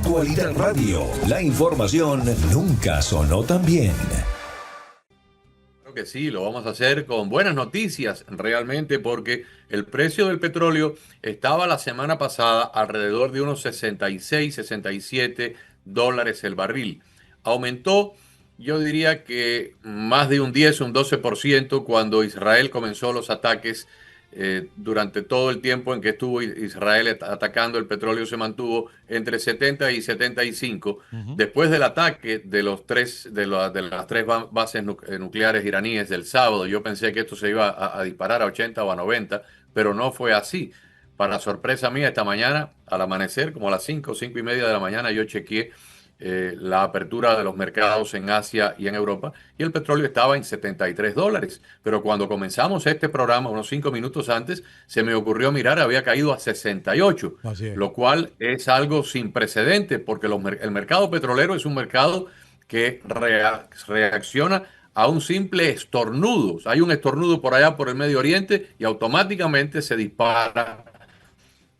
Actualidad Radio, la información nunca sonó tan bien. Creo que sí, lo vamos a hacer con buenas noticias realmente, porque el precio del petróleo estaba la semana pasada alrededor de unos 66, 67 dólares el barril. Aumentó, yo diría que más de un 10, un 12% cuando Israel comenzó los ataques. Durante todo el tiempo en que estuvo Israel atacando, el petróleo se mantuvo entre 70 y 75. Después del ataque de las tres bases nucleares iraníes del sábado, yo pensé que esto se iba a disparar a 80 o a 90, pero no fue así. Para sorpresa mía, esta mañana, al amanecer, como a las 5 y media de la mañana, yo chequeé la apertura de los mercados en Asia y en Europa, y el petróleo estaba en 73 dólares. Pero cuando comenzamos este programa, unos 5 minutos antes, se me ocurrió mirar, había caído a 68, lo cual es algo sin precedentes, porque el mercado petrolero es un mercado que reacciona a un simple estornudo. O sea, hay un estornudo por allá por el Medio Oriente y automáticamente se dispara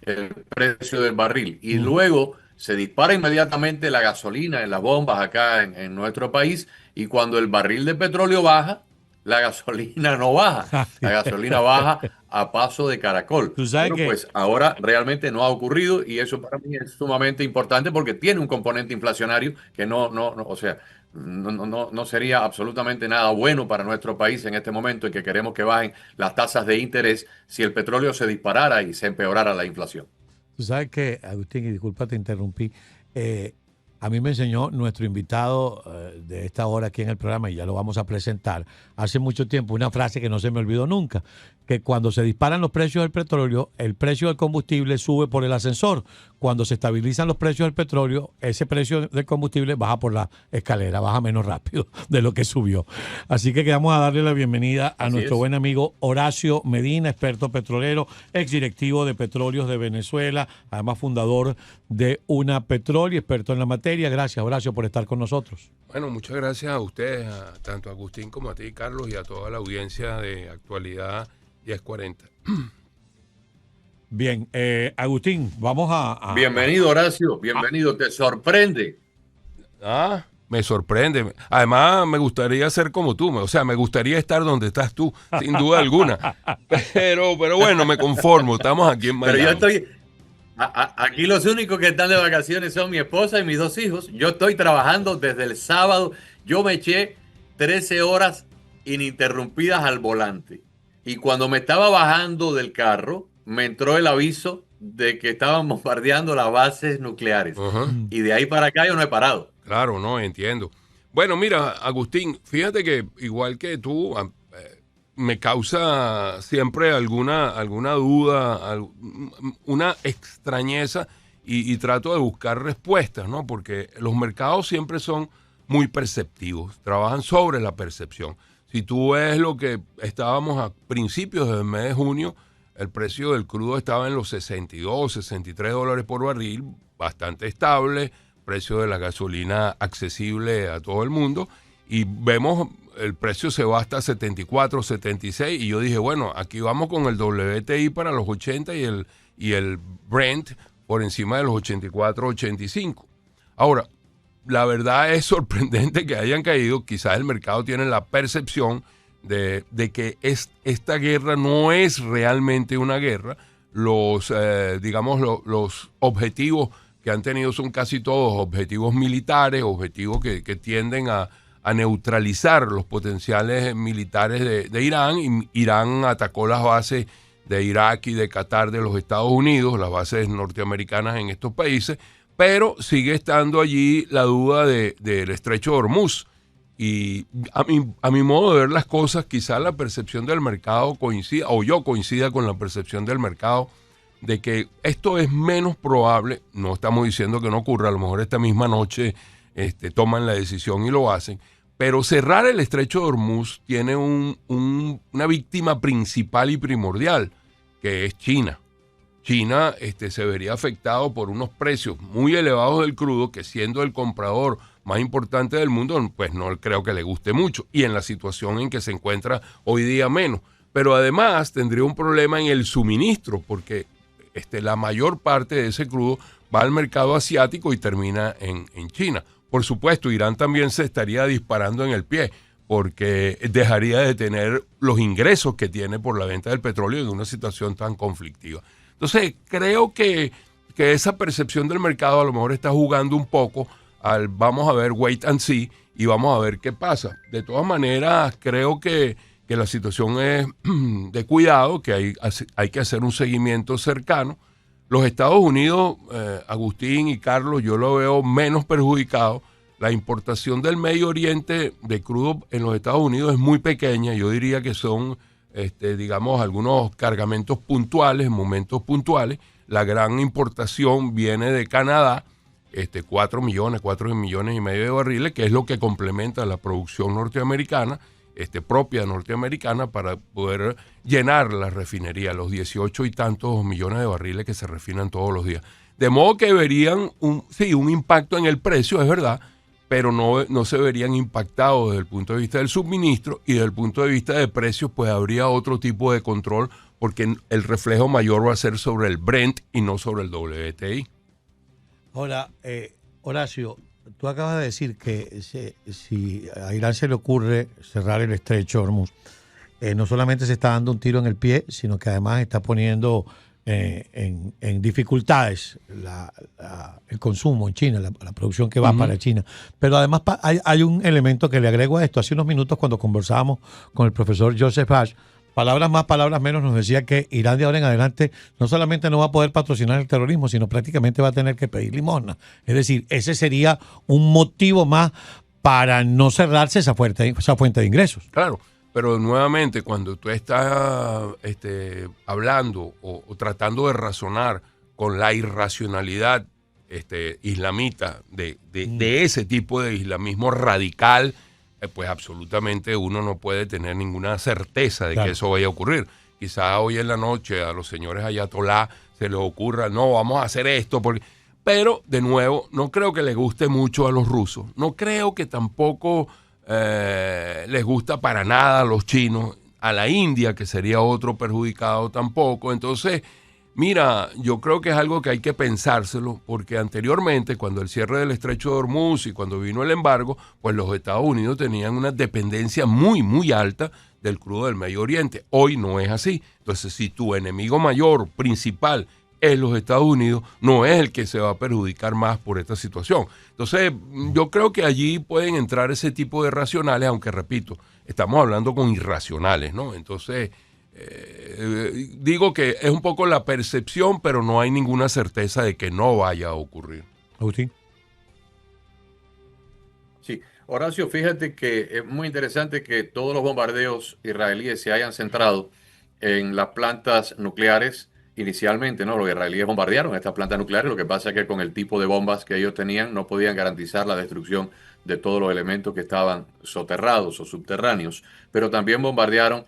el precio del barril. Y luego se dispara inmediatamente la gasolina en las bombas acá en nuestro país, y cuando el barril de petróleo baja, la gasolina no baja. La gasolina baja a paso de caracol. Tú sabes que Pues ahora realmente no ha ocurrido, y eso para mí es sumamente importante porque tiene un componente inflacionario que o sea, no sería absolutamente nada bueno para nuestro país en este momento en que queremos que bajen las tasas de interés si el petróleo se disparara y se empeorara la inflación. Tú sabes que, Agustín, y disculpa te interrumpí, a mí me enseñó nuestro invitado de esta hora aquí en el programa, y ya lo vamos a presentar, hace mucho tiempo, una frase que no se me olvidó nunca, que cuando se disparan los precios del petróleo, el precio del combustible sube por el ascensor. Cuando se estabilizan los precios del petróleo, ese precio del combustible baja por la escalera, baja menos rápido de lo que subió. Así que queremos a darle la bienvenida a nuestro buen amigo Horacio Medina, experto petrolero, exdirectivo de Petróleos de Venezuela, además fundador de Una Petrol y experto en la materia. Gracias, Horacio, por estar con nosotros. Bueno, muchas gracias a ustedes, tanto a Agustín como a ti, Carlos, y a toda la audiencia de Actualidad 1040. Bien, Agustín, vamos a... Bienvenido, Horacio, bienvenido. ¿Te sorprende? Me sorprende. Además, me gustaría ser como tú. O sea, me gustaría estar donde estás tú, sin duda alguna. Pero bueno, me conformo. Estamos aquí en Miami. Pero yo estoy... Aquí los únicos que están de vacaciones son mi esposa y mis 2 hijos. Yo estoy trabajando desde el sábado. Yo me eché 13 horas ininterrumpidas al volante. Y cuando me estaba bajando del carro, me entró el aviso de que estaban bombardeando las bases nucleares. Y de ahí para acá yo no he parado. Claro, no, entiendo. Bueno, mira, Agustín, fíjate que igual que tú, me causa siempre alguna duda, una extrañeza, y trato de buscar respuestas, ¿no? Porque los mercados siempre son muy perceptivos, trabajan sobre la percepción. Si tú ves lo que estábamos a principios del mes de junio, el precio del crudo estaba en los 62, 63 dólares por barril, bastante estable, precio de la gasolina accesible a todo el mundo, y vemos el precio se va hasta 74, 76, y yo dije, bueno, aquí vamos con el WTI para los 80 y el Brent por encima de los 84, 85. Ahora, la verdad es sorprendente que hayan caído. Quizás el mercado tiene la percepción de que esta guerra no es realmente una guerra. Los objetivos que han tenido son casi todos objetivos militares, objetivos que tienden a neutralizar los potenciales militares de Irán. Y Irán atacó las bases de Irak y de Qatar de los Estados Unidos, las bases norteamericanas en estos países, pero sigue estando allí la duda del estrecho de Hormuz. Y a mi modo de ver las cosas, quizás la percepción del mercado coincida, o yo coincida con la percepción del mercado, de que esto es menos probable. No estamos diciendo que no ocurra, a lo mejor esta misma noche toman la decisión y lo hacen, pero cerrar el estrecho de Hormuz tiene una víctima principal y primordial, que es China. China se vería afectado por unos precios muy elevados del crudo, que siendo el comprador más importante del mundo, pues no creo que le guste mucho, y en la situación en que se encuentra hoy día menos. Pero además tendría un problema en el suministro, porque la mayor parte de ese crudo va al mercado asiático y termina en China. Por supuesto, Irán también se estaría disparando en el pie, porque dejaría de tener los ingresos que tiene por la venta del petróleo en una situación tan conflictiva. Entonces, creo que esa percepción del mercado a lo mejor está jugando un poco al vamos a ver, wait and see, y vamos a ver qué pasa. De todas maneras, creo que la situación es de cuidado, que hay que hacer un seguimiento cercano. Los Estados Unidos, Agustín y Carlos, yo lo veo menos perjudicado. La importación del Medio Oriente de crudo en los Estados Unidos es muy pequeña. Yo diría que son, digamos, algunos cargamentos puntuales, momentos puntuales. La gran importación viene de Canadá, 4 millones y medio de barriles, que es lo que complementa la producción norteamericana, propia norteamericana, para poder llenar la refinería, los 18 y tantos millones de barriles que se refinan todos los días. De modo que verían un impacto en el precio, es verdad, pero no se verían impactados desde el punto de vista del suministro, y desde el punto de vista de precios, pues habría otro tipo de control, porque el reflejo mayor va a ser sobre el Brent y no sobre el WTI. Ahora, Horacio, tú acabas de decir que si a Irán se le ocurre cerrar el estrecho de Hormuz, no solamente se está dando un tiro en el pie, sino que además está poniendo en dificultades el consumo en China, la producción que va para China. Pero además hay un elemento que le agrego a esto. Hace unos minutos, cuando conversábamos con el profesor Joseph Ash, palabras más, palabras menos, nos decía que Irán de ahora en adelante no solamente no va a poder patrocinar el terrorismo, sino prácticamente va a tener que pedir limosna. Es decir, ese sería un motivo más para no cerrarse esa fuente de ingresos. Claro, pero nuevamente, cuando tú estás hablando o tratando de razonar con la irracionalidad islamita, de ese tipo de islamismo radical, pues absolutamente uno no puede tener ninguna certeza de que eso vaya a ocurrir. Quizá hoy en la noche a los señores ayatolá se les ocurra, no, vamos a hacer esto, pero de nuevo, no creo que les guste mucho a los rusos, no creo que tampoco les gusta para nada a los chinos, a la India, que sería otro perjudicado, tampoco. Entonces, mira, yo creo que es algo que hay que pensárselo, porque anteriormente, cuando el cierre del estrecho de Hormuz y cuando vino el embargo, pues los Estados Unidos tenían una dependencia muy, muy alta del crudo del Medio Oriente. Hoy no es así. Entonces, si tu enemigo mayor, principal, es los Estados Unidos, no es el que se va a perjudicar más por esta situación. Entonces, yo creo que allí pueden entrar ese tipo de racionales, aunque repito, estamos hablando con irracionales, ¿no? Entonces, digo que es un poco la percepción, pero no hay ninguna certeza de que no vaya a ocurrir. Agustín. Sí, Horacio, fíjate que es muy interesante que todos los bombardeos israelíes se hayan centrado en las plantas nucleares inicialmente, ¿no? Los israelíes bombardearon estas plantas nucleares, lo que pasa es que con el tipo de bombas que ellos tenían no podían garantizar la destrucción de todos los elementos que estaban soterrados o subterráneos, pero también bombardearon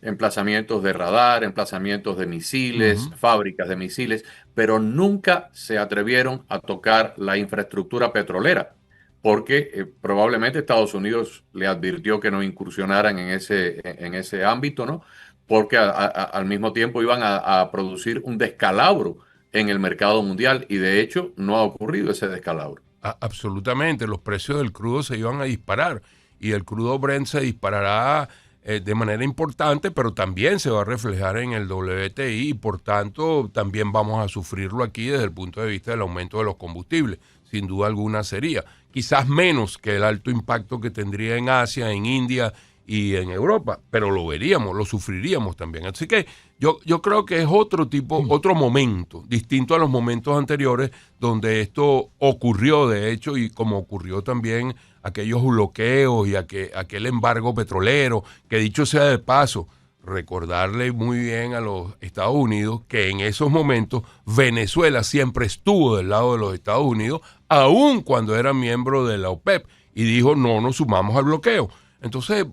emplazamientos de radar, emplazamientos de misiles, fábricas de misiles, pero nunca se atrevieron a tocar la infraestructura petrolera, porque probablemente Estados Unidos le advirtió que no incursionaran en ese ámbito, ¿no? Porque al mismo tiempo iban a producir un descalabro en el mercado mundial, y de hecho no ha ocurrido ese descalabro. Absolutamente, los precios del crudo se iban a disparar, y el crudo Brent se disparará de manera importante, pero también se va a reflejar en el WTI, y por tanto también vamos a sufrirlo aquí desde el punto de vista del aumento de los combustibles. Sin duda alguna sería, quizás menos que el alto impacto que tendría en Asia, en India y en Europa, pero lo veríamos, lo sufriríamos también. Así que yo creo que es otro momento, distinto a los momentos anteriores donde esto ocurrió, de hecho, y como ocurrió también aquellos bloqueos y aquel embargo petrolero, que dicho sea de paso, recordarle muy bien a los Estados Unidos que en esos momentos Venezuela siempre estuvo del lado de los Estados Unidos, aun cuando era miembro de la OPEP, y dijo no nos sumamos al bloqueo. Entonces,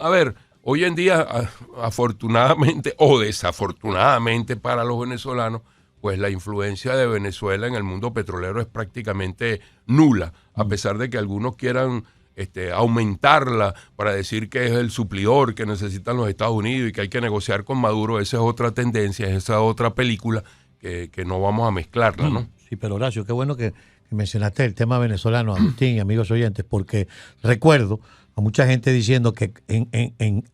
a ver, hoy en día, afortunadamente o desafortunadamente para los venezolanos, pues la influencia de Venezuela en el mundo petrolero es prácticamente nula, a pesar de que algunos quieran aumentarla para decir que es el suplidor que necesitan los Estados Unidos y que hay que negociar con Maduro. Esa es otra tendencia, esa es otra película que no vamos a mezclarla, ¿no? Sí, pero Horacio, qué bueno que mencionaste el tema venezolano, Agustín y amigos oyentes, porque recuerdo a mucha gente diciendo que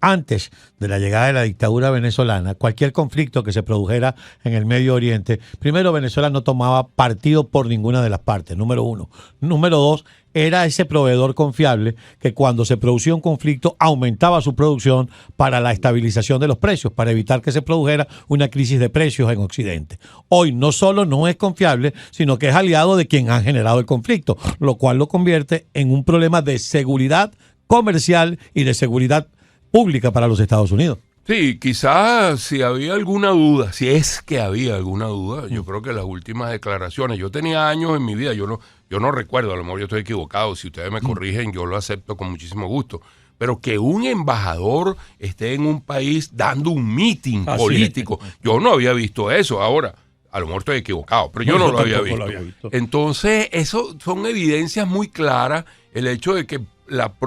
antes de la llegada de la dictadura venezolana, cualquier conflicto que se produjera en el Medio Oriente, primero Venezuela no tomaba partido por ninguna de las partes, número uno. Número dos, era ese proveedor confiable que cuando se producía un conflicto aumentaba su producción para la estabilización de los precios, para evitar que se produjera una crisis de precios en Occidente. Hoy no solo no es confiable, sino que es aliado de quien ha generado el conflicto, lo cual lo convierte en un problema de seguridad comercial y de seguridad pública para los Estados Unidos. Sí, quizás si había alguna duda, si es que había alguna duda, yo creo que las últimas declaraciones, yo tenía años en mi vida, yo no recuerdo, a lo mejor yo estoy equivocado, si ustedes me corrigen, yo lo acepto con muchísimo gusto, pero que un embajador esté en un país dando un meeting político, yo no había visto eso. Ahora, a lo mejor estoy equivocado, pero yo no lo había visto. Entonces, eso son evidencias muy claras, el hecho de que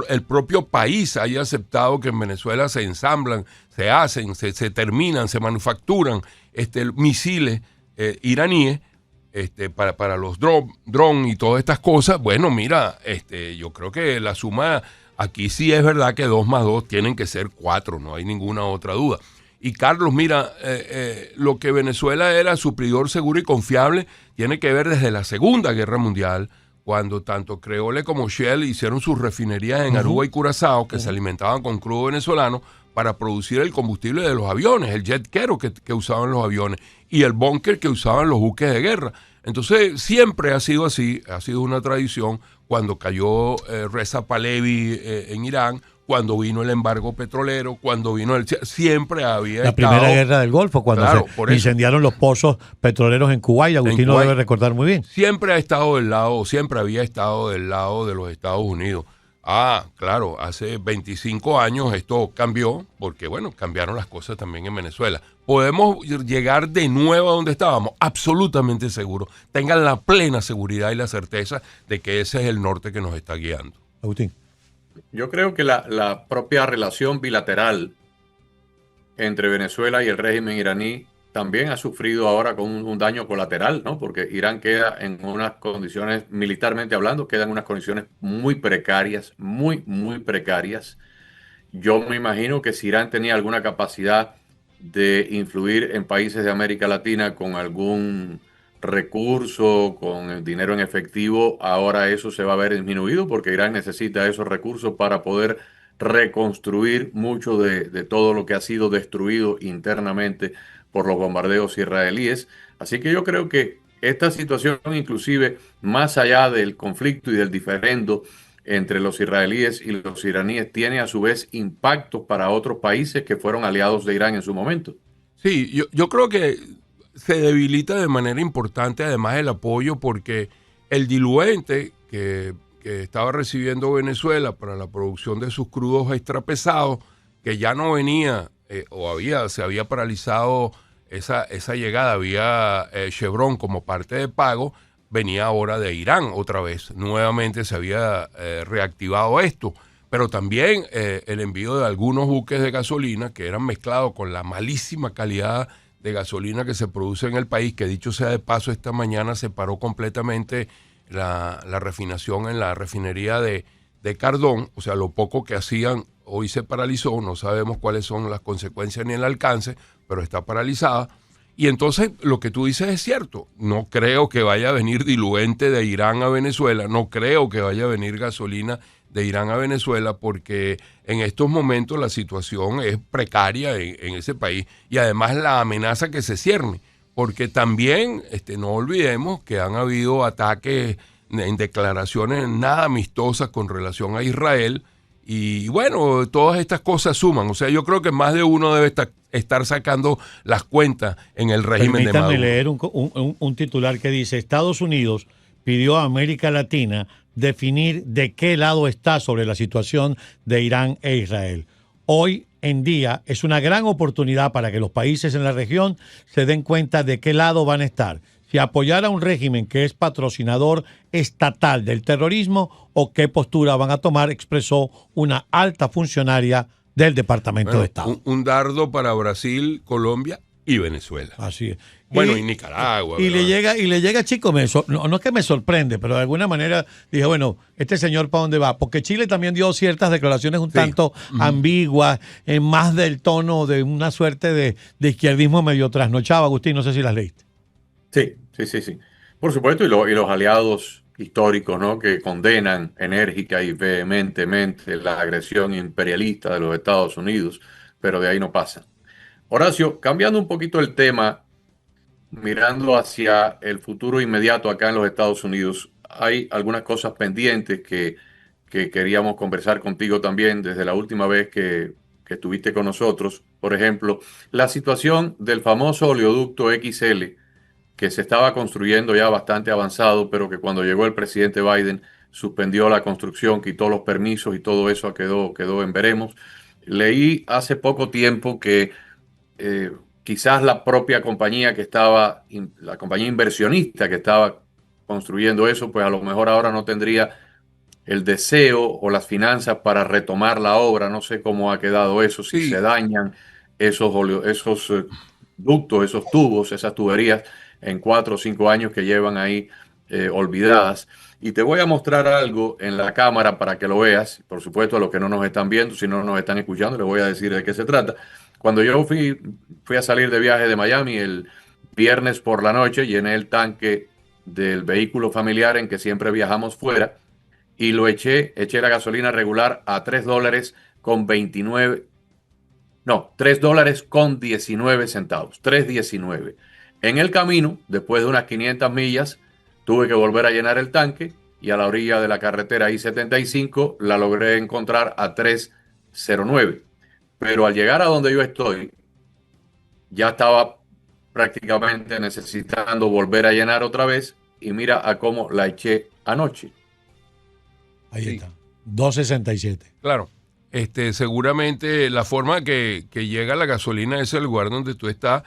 el propio país haya aceptado que en Venezuela se ensamblan, se hacen, se terminan, se manufacturan misiles iraníes para los drones y todas estas cosas. Bueno, mira, yo creo que la suma aquí sí es verdad que 2 más 2 tienen que ser 4, no hay ninguna otra duda. Y Carlos, mira, lo que Venezuela era suplidor seguro y confiable tiene que ver desde la Segunda Guerra Mundial, cuando tanto Creole como Shell hicieron sus refinerías en Aruba y Curazao, que se alimentaban con crudo venezolano para producir el combustible de los aviones, el jet kero que usaban los aviones y el búnker que usaban los buques de guerra. Entonces siempre ha sido así, ha sido una tradición. Cuando cayó Reza Pahlavi en Irán, cuando vino el embargo petrolero, cuando vino siempre había la primera guerra del Golfo, cuando se incendiaron los pozos petroleros en Kuwait, y Agustín lo debe recordar muy bien. Siempre había estado del lado de los Estados Unidos. Claro, hace 25 años esto cambió, porque bueno, cambiaron las cosas también en Venezuela. ¿Podemos llegar de nuevo a donde estábamos? Absolutamente seguro. Tengan la plena seguridad y la certeza de que ese es el norte que nos está guiando. Agustín. Yo creo que la propia relación bilateral entre Venezuela y el régimen iraní también ha sufrido ahora con un daño colateral, ¿no? Porque Irán queda en unas condiciones, militarmente hablando, queda en unas condiciones muy precarias, muy, muy precarias. Yo me imagino que si Irán tenía alguna capacidad de influir en países de América Latina con algún recurso, con el dinero en efectivo, ahora eso se va a ver disminuido porque Irán necesita esos recursos para poder reconstruir mucho de todo lo que ha sido destruido internamente por los bombardeos israelíes. Así que yo creo que esta situación, inclusive más allá del conflicto y del diferendo entre los israelíes y los iraníes, tiene a su vez impactos para otros países que fueron aliados de Irán en su momento. Sí, yo creo que se debilita de manera importante además el apoyo, porque el diluente que estaba recibiendo Venezuela para la producción de sus crudos extrapesados, que ya no venía se había paralizado esa llegada, había Chevron como parte de pago, venía ahora de Irán otra vez. Nuevamente se había reactivado esto, pero también el envío de algunos buques de gasolina que eran mezclados con la malísima calidad de gasolina que se produce en el país, que dicho sea de paso, esta mañana se paró completamente la refinación en la refinería de Cardón. O sea, lo poco que hacían hoy se paralizó, no sabemos cuáles son las consecuencias ni el alcance, pero está paralizada. Y entonces lo que tú dices es cierto, no creo que vaya a venir diluente de Irán a Venezuela, no creo que vaya a venir gasolina de Irán a Venezuela, porque en estos momentos la situación es precaria en ese país, y además la amenaza que se cierne, porque también no olvidemos que han habido ataques en declaraciones nada amistosas con relación a Israel, y bueno, todas estas cosas suman. O sea, yo creo que más de uno debe estar sacando las cuentas en el régimen de Maduro. Permítanme leer un titular que dice: Estados Unidos pidió a América Latina definir de qué lado está sobre la situación de Irán e Israel. Hoy en día es una gran oportunidad para que los países en la región se den cuenta de qué lado van a estar. Si apoyar a un régimen que es patrocinador estatal del terrorismo o qué postura van a tomar, expresó una alta funcionaria del Departamento de Estado. Un dardo para Brasil, Colombia y Venezuela. Así es. Bueno, y Nicaragua. Y ¿verdad? le llega, chico, no es que me sorprende, pero de alguna manera dije, bueno, este señor ¿para dónde va? Porque Chile también dio ciertas declaraciones un tanto ambiguas, más del tono de una suerte de izquierdismo medio trasnochado. Agustín, no sé si las leíste. Sí. Por supuesto, y los aliados históricos, ¿no? Que condenan enérgica y vehementemente la agresión imperialista de los Estados Unidos, pero de ahí no pasa. Horacio, cambiando un poquito el tema, mirando hacia el futuro inmediato acá en los Estados Unidos, hay algunas cosas pendientes que queríamos conversar contigo también desde la última vez que estuviste con nosotros. Por ejemplo, la situación del famoso oleoducto XL, que se estaba construyendo ya bastante avanzado, pero que cuando llegó el presidente Biden suspendió la construcción, quitó los permisos y todo eso quedó en veremos. Leí hace poco tiempo que quizás la propia compañía la compañía inversionista que estaba construyendo eso, pues a lo mejor ahora no tendría el deseo o las finanzas para retomar la obra. No sé cómo ha quedado eso, si Sí. se dañan esos ductos, esos tubos, esas tuberías en 4 o 5 años que llevan ahí olvidadas. Y te voy a mostrar algo en la cámara para que lo veas. Por supuesto, a los que no nos están viendo, si no nos están escuchando, les voy a decir de qué se trata. Cuando yo fui a salir de viaje de Miami el viernes por la noche, llené el tanque del vehículo familiar en que siempre viajamos fuera y eché la gasolina regular a $3.19, 3.19. En el camino, después de unas 500 millas, tuve que volver a llenar el tanque y a la orilla de la carretera I-75 la logré encontrar a 3.09. Pero al llegar a donde yo estoy, ya estaba prácticamente necesitando volver a llenar otra vez y mira a cómo la eché anoche. Ahí Sí. está. 2.67. Claro. Seguramente la forma que llega la gasolina a ese lugar donde tú estás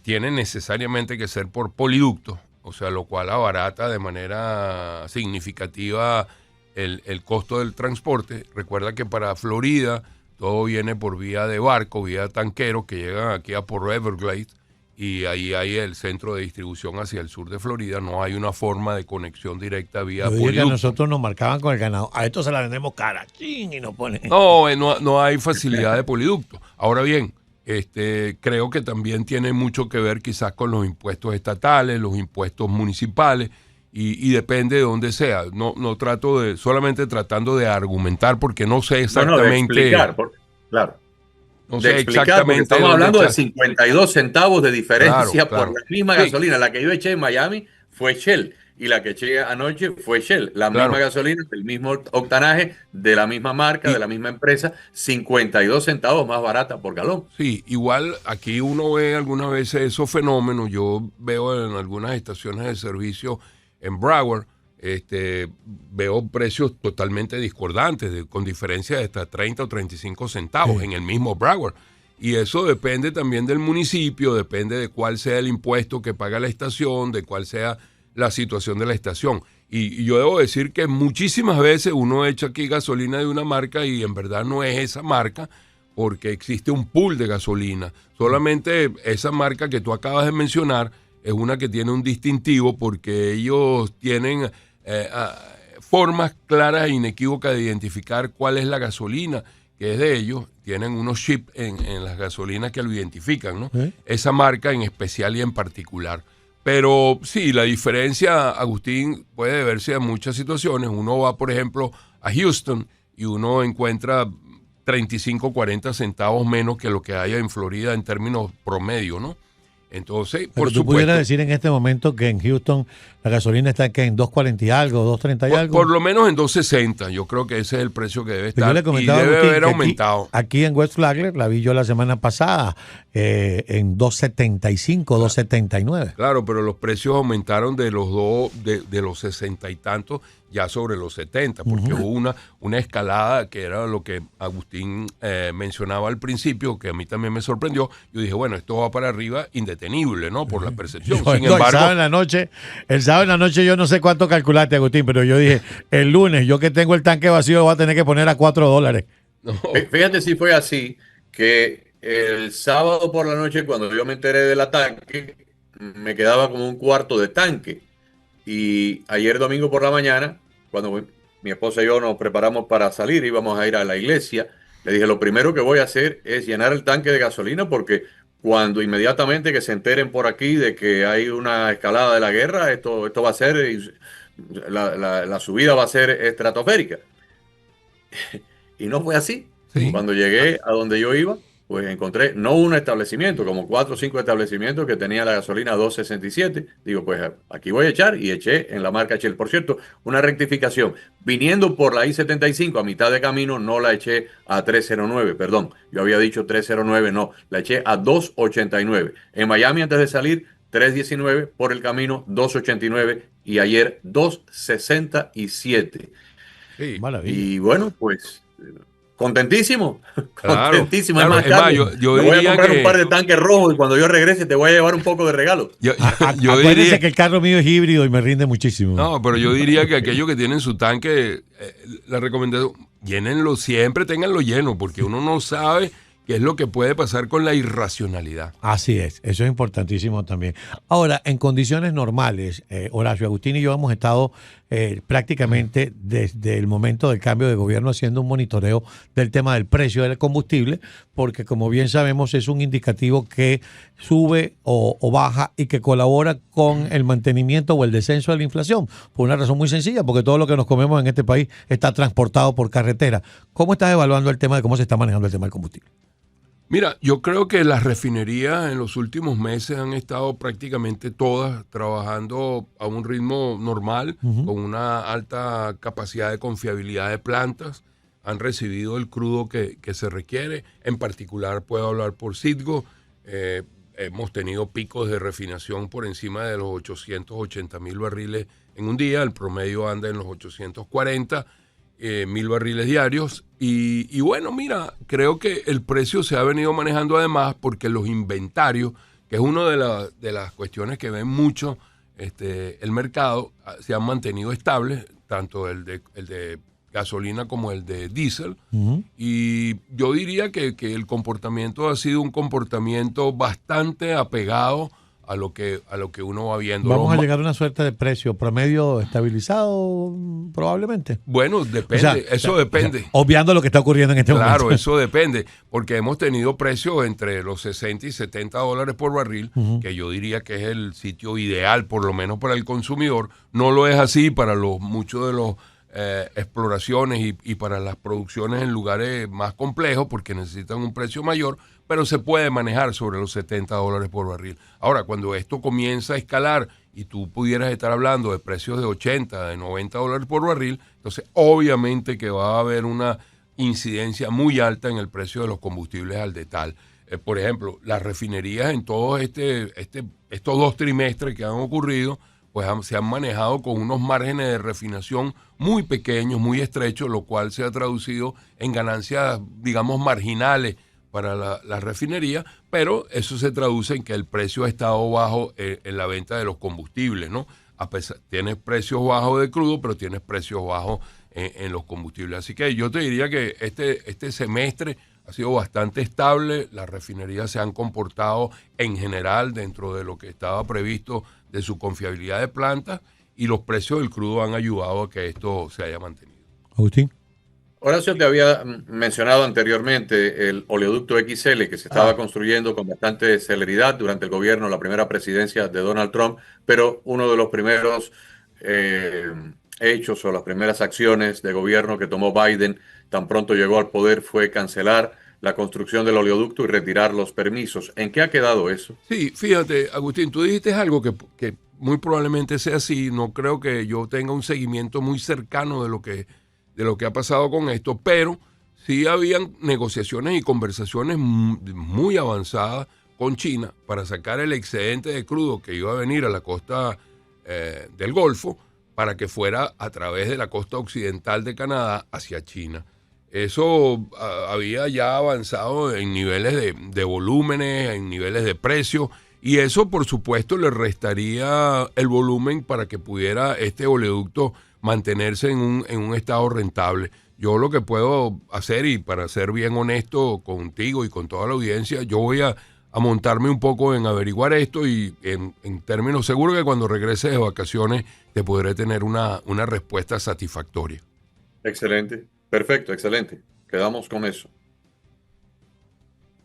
tiene necesariamente que ser por poliducto, o sea, lo cual abarata de manera significativa el costo del transporte. Recuerda que para Florida todo viene por vía de barco, vía tanquero, que llegan aquí a Port Everglades, y ahí hay el centro de distribución hacia el sur de Florida. No hay una forma de conexión directa vía Yo dije que a poliducto. nosotros nos marcaban con el ganado. A esto se la vendemos cara. ¡Chin! Y nos ponen. No hay facilidad de poliducto. Ahora bien, creo que también tiene mucho que ver quizás con los impuestos estatales, los impuestos municipales, y depende de dónde sea. No trato solamente tratando de argumentar porque no sé exactamente. De explicar, claro. No De sé explicar, porque exactamente. estamos dónde hablando de está. 52 centavos de diferencia Claro. por la misma Sí. gasolina. La que yo eché en Miami fue Shell y la que eché anoche fue Shell. La Claro. misma gasolina, del mismo octanaje, de la misma marca, de la misma empresa, 52 centavos más barata por galón. Sí, igual aquí uno ve algunas veces esos fenómenos. Yo veo en algunas estaciones de servicio en Broward, veo precios totalmente discordantes, con diferencia de hasta 30 o 35 centavos en el mismo Broward. Y eso depende también del municipio, depende de cuál sea el impuesto que paga la estación, de cuál sea la situación de la estación. Y yo debo decir que muchísimas veces uno echa aquí gasolina de una marca y en verdad no es esa marca, porque existe un pool de gasolina. Solamente esa marca que tú acabas de mencionar es una que tiene un distintivo porque ellos tienen formas claras e inequívocas de identificar cuál es la gasolina que es de ellos. Tienen unos chips en las gasolinas que lo identifican, ¿no? Esa marca en especial y en particular. Pero sí, la diferencia, Agustín, puede deberse a muchas situaciones. Uno va, por ejemplo, a Houston y uno encuentra 35, 40 centavos menos que lo que haya en Florida en términos promedio, ¿no? Entonces, Pero por tú supuesto. pudieras decir en este momento que en Houston la gasolina está en 2.40 y algo, 2.30 y algo. Por lo menos en 2.60, yo creo que ese es el precio que debe Pero estar yo le y comentaba a debe Agustín haber que aumentado. Aquí en West Flagler la vi yo la semana pasada en 2.75, 2.79. Claro, pero los precios aumentaron de los 60 y tantos ya sobre los 70, porque hubo una escalada que era lo que Agustín mencionaba al principio, que a mí también me sorprendió. Yo dije, bueno, esto va para arriba indetenible, ¿no? Por la percepción. Sin El sábado embargo, en la noche yo no sé cuánto calculaste, Agustín, pero yo dije, el lunes yo que tengo el tanque vacío voy a tener que poner a $4. Fíjate si fue así, que el sábado por la noche, cuando yo me enteré del ataque, me quedaba como un cuarto de tanque. Y ayer domingo por la mañana, cuando mi esposa y yo nos preparamos para salir, íbamos a ir a la iglesia, le dije, lo primero que voy a hacer es llenar el tanque de gasolina porque cuando inmediatamente que se enteren por aquí de que hay una escalada de la guerra, esto va a ser, la subida va a ser estratosférica. Y no fue así. Sí. Cuando llegué a donde yo iba, pues encontré no un establecimiento, como 4 o 5 establecimientos que tenía la gasolina 2.67. Digo, pues aquí voy a echar y eché en la marca Shell. Por cierto, una rectificación. Viniendo por la I-75 a mitad de camino, no la eché a 3.09, perdón. Yo había dicho 3.09, no, la eché a 2.89. En Miami antes de salir, 3.19, por el camino 2.89 y ayer 2.67. Sí. Maravilla. Y bueno, pues contentísimo, Claro, contentísimo. claro. Es más, Es más, Carlos, yo me voy a diría comprar que- un par de tanques rojos y cuando yo regrese te voy a llevar un poco de regalo. Yo Acuérdense diría, que el carro mío es híbrido y me rinde muchísimo. no, pero yo diría que aquellos que tienen su tanque, la recomendación, llénenlo siempre, ténganlo lleno, porque uno no sabe qué es lo que puede pasar con la irracionalidad. Así es, eso es importantísimo también. Ahora, en condiciones normales, Horacio, Agustín y yo hemos estado prácticamente desde el momento del cambio de gobierno haciendo un monitoreo del tema del precio del combustible, porque como bien sabemos es un indicativo que sube o baja y que colabora con el mantenimiento o el descenso de la inflación, por una razón muy sencilla, porque todo lo que nos comemos en este país está transportado por carretera. ¿Cómo estás evaluando el tema de cómo se está manejando el tema del combustible? Mira, yo creo que las refinerías en los últimos meses han estado prácticamente todas trabajando a un ritmo normal, con una alta capacidad de confiabilidad de plantas. Han recibido el crudo que se requiere. En particular, puedo hablar por Citgo. Hemos tenido picos de refinación por encima de los 880,000 barriles en un día. El promedio anda en los 840. 1,000 barriles diarios y bueno, mira, creo que el precio se ha venido manejando además porque los inventarios, que es una de las cuestiones que ven mucho el mercado, se han mantenido estables, tanto el de gasolina como el de diésel. Y yo diría que el comportamiento ha sido un comportamiento bastante apegado a lo que uno va viendo. Vamos a llegar a una suerte de precio promedio estabilizado, probablemente. Bueno, depende, O sea, eso depende. Obviando lo que está ocurriendo en este momento. Claro, eso depende, porque hemos tenido precios entre los 60 y 70 dólares por barril, que yo diría que es el sitio ideal, por lo menos para el consumidor. No lo es así para muchos de los exploraciones y para las producciones en lugares más complejos, porque necesitan un precio mayor, pero se puede manejar sobre los 70 dólares por barril. Ahora, cuando esto comienza a escalar y tú pudieras estar hablando de precios de 80, de 90 dólares por barril, entonces obviamente que va a haber una incidencia muy alta en el precio de los combustibles al detal. Por ejemplo, las refinerías en todos estos 2 trimestres que han ocurrido, pues se han manejado con unos márgenes de refinación muy pequeños, muy estrechos, lo cual se ha traducido en ganancias, digamos, marginales para la refinería, pero eso se traduce en que el precio ha estado bajo en la venta de los combustibles, ¿no? Tienes precios bajos de crudo, pero tienes precios bajos en los combustibles. Así que yo te diría que este semestre ha sido bastante estable, las refinerías se han comportado en general dentro de lo que estaba previsto de su confiabilidad de plantas y los precios del crudo han ayudado a que esto se haya mantenido. Agustín. Horacio, te había mencionado anteriormente el oleoducto XL que se estaba construyendo con bastante celeridad durante el gobierno, la primera presidencia de Donald Trump, pero uno de los primeros hechos o las primeras acciones de gobierno que tomó Biden tan pronto llegó al poder fue cancelar la construcción del oleoducto y retirar los permisos. ¿En qué ha quedado eso? Sí, fíjate, Agustín, tú dijiste algo que muy probablemente sea así. No creo que yo tenga un seguimiento muy cercano de lo que ha pasado con esto, pero sí habían negociaciones y conversaciones muy avanzadas con China para sacar el excedente de crudo que iba a venir a la costa del Golfo para que fuera a través de la costa occidental de Canadá hacia China. Eso había ya avanzado en niveles de volúmenes, en niveles de precio, y eso por supuesto le restaría el volumen para que pudiera este oleoducto mantenerse en un estado rentable. Yo lo que puedo hacer, y para ser bien honesto contigo y con toda la audiencia, yo voy a montarme un poco en averiguar esto y en términos, seguro que cuando regreses de vacaciones te podré tener una respuesta satisfactoria. Excelente, perfecto, excelente. Quedamos con eso.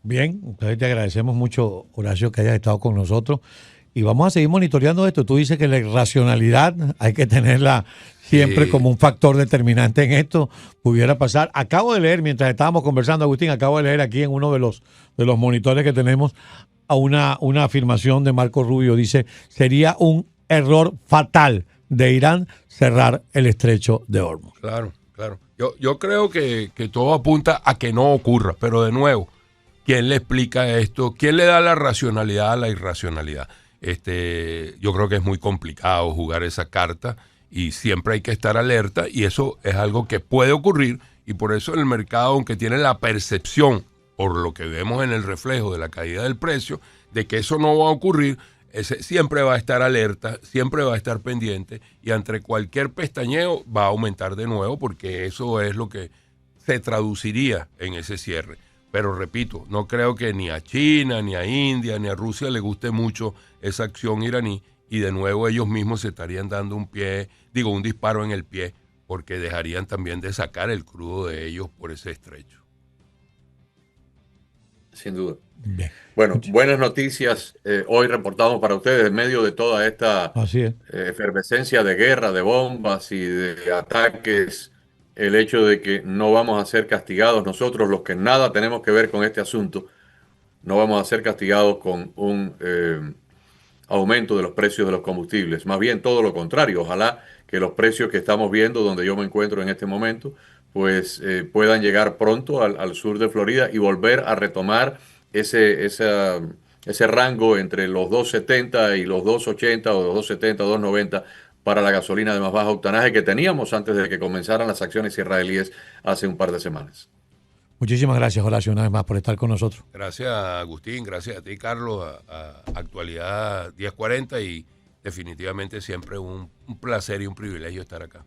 Bien, entonces te agradecemos mucho, Horacio, que hayas estado con nosotros. Y vamos a seguir monitoreando esto. Tú dices que la irracionalidad hay que tenerla siempre como un factor determinante en esto. Pudiera pasar. Acabo de leer, mientras estábamos conversando, Agustín, acabo de leer aquí en uno de los monitores que tenemos a una afirmación de Marco Rubio. Dice, sería un error fatal de Irán cerrar el estrecho de Hormuz. Claro. Yo creo que todo apunta a que no ocurra, pero de nuevo, ¿quién le explica esto? ¿Quién le da la racionalidad a la irracionalidad? Yo creo que es muy complicado jugar esa carta y siempre hay que estar alerta, y eso es algo que puede ocurrir, y por eso el mercado, aunque tiene la percepción, por lo que vemos en el reflejo de la caída del precio, de que eso no va a ocurrir, siempre va a estar alerta, siempre va a estar pendiente, y ante cualquier pestañeo va a aumentar de nuevo, porque eso es lo que se traduciría en ese cierre. Pero repito, no creo que ni a China, ni a India, ni a Rusia le guste mucho esa acción iraní, y de nuevo ellos mismos se estarían dando un disparo en el pie, porque dejarían también de sacar el crudo de ellos por ese estrecho. Sin duda. Bien. Bueno, buenas noticias. Hoy reportamos para ustedes en medio de toda esta Así es. efervescencia de guerra, de bombas y de ataques, el hecho de que no vamos a ser castigados nosotros, los que nada tenemos que ver con este asunto, no vamos a ser castigados con un aumento de los precios de los combustibles. Más bien todo lo contrario. Ojalá que los precios que estamos viendo, donde yo me encuentro en este momento, pues puedan llegar pronto al sur de Florida y volver a retomar ese rango entre los 2.70 y los 2.80 o los 2.70, 2.90 para la gasolina de más bajo octanaje que teníamos antes de que comenzaran las acciones israelíes hace un par de semanas. Muchísimas gracias, Horacio, una vez más por estar con nosotros. Gracias, Agustín, gracias a ti, Carlos, a Actualidad 1040, y definitivamente siempre un placer y un privilegio estar acá.